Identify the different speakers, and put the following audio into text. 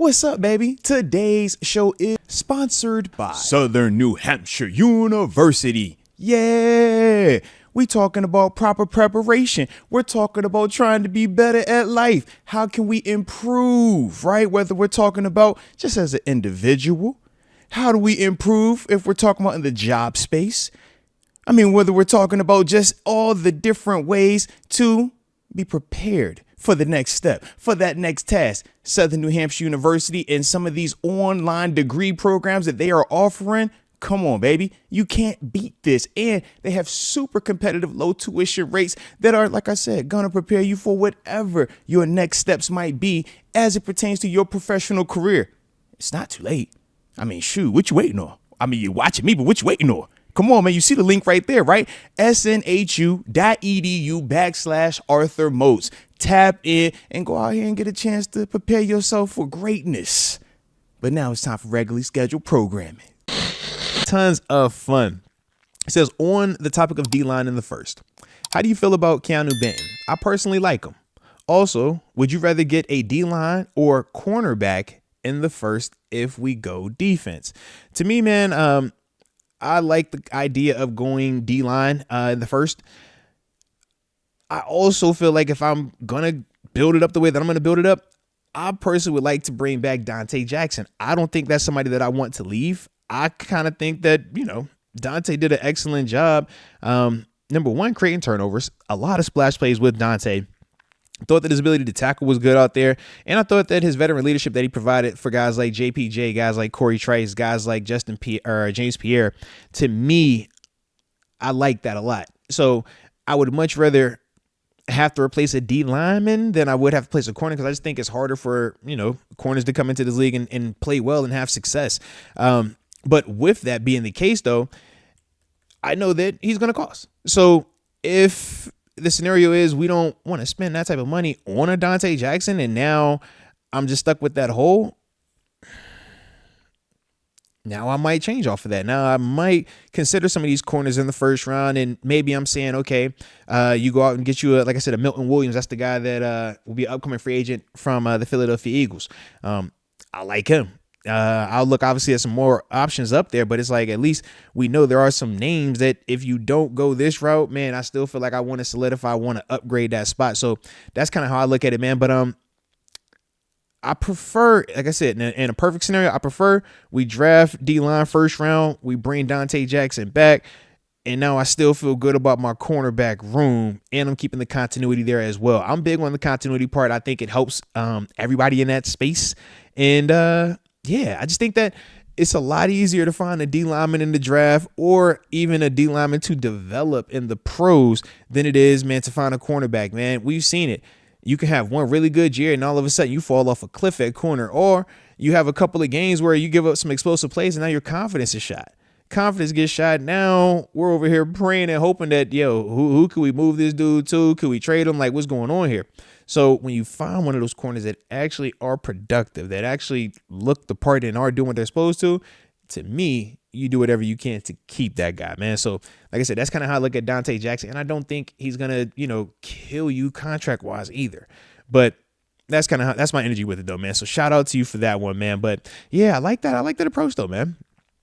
Speaker 1: What's up, baby? Today's show is sponsored by Southern New Hampshire University. Yeah, we talking about proper preparation. We're talking about trying to be better at life. How can we improve, right? Whether we're talking about just as an individual, how do we improve if we're talking about in the job space? I mean, whether we're talking about just all the different ways to be prepared for the next step, for that next task. Southern New Hampshire University and some of these online degree programs that they are offering. Come on, baby. You can't beat this. And they have super competitive low tuition rates that are, like I said, going to prepare you for whatever your next steps might be as it pertains to your professional career. It's not too late. I mean, shoot, what you waiting on? I mean, you're watching me, but what you waiting on? Come on, man. You see the link right there, right? snhu.edu/Arthur Moats. Tap in and go out here and get a chance to prepare yourself for greatness. But now it's time for regularly scheduled programming. Tons of fun. It says, on the topic of D-line in the first, how do you feel about Keanu Benton? I personally like him. Also, would you rather get a D-line or cornerback in the first if we go defense? To me, man, I like the idea of going D-line in the first. I also feel like if I'm going to build it up the way that I'm going to build it up, I personally would like to bring back Dante Jackson. I don't think that's somebody that I want to leave. I kind of think that, Dante did an excellent job. Number one, creating turnovers, a lot of splash plays with Dante. Thought that his ability to tackle was good out there. And I thought that his veteran leadership that he provided for guys like JPJ, guys like Corey Trice, guys like James Pierre, to me, I like that a lot. So I would much rather have to replace a D lineman than I would have to replace a corner, because I just think it's harder for, corners to come into this league and play well and have success. But with that being the case, though, I know that he's going to cost. So if the scenario is we don't want to spend that type of money on a Dante Jackson, and now I'm just stuck with that hole, now I might change off of that. Now I might consider some of these corners in the first round, and maybe I'm saying, okay, you go out and get you, like I said, a Milton Williams. That's the guy that will be an upcoming free agent from the Philadelphia Eagles. I like him. I'll look obviously at some more options up there, but it's like at least we know there are some names that if you don't go this route, man, I still feel like I want to solidify, I want to upgrade that spot. So that's kind of how I look at it, man. But I prefer, like I said, in a perfect scenario, I prefer we draft D-line first round, we bring Dante Jackson back, and now I still feel good about my cornerback room, and I'm keeping the continuity there as well. I'm big on the continuity part. I think it helps everybody in that space. And I just think that it's a lot easier to find a D lineman in the draft, or even a D lineman to develop in the pros, than it is, man, to find a cornerback, man. We've seen it. You can have one really good year and all of a sudden you fall off a cliff at corner, or you have a couple of games where you give up some explosive plays and now your confidence is shot. Confidence gets shot. Now we're over here praying and hoping that, who can we move this dude to? Could we trade him? Like, what's going on here? So when you find one of those corners that actually are productive, that actually look the part and are doing what they're supposed to me, you do whatever you can to keep that guy, man. So like I said, that's kind of how I look at Dante Jackson. And I don't think he's going to, kill you contract wise either. But that's my energy with it though, man. So shout out to you for that one, man. But yeah, I like that. I like that approach though, man.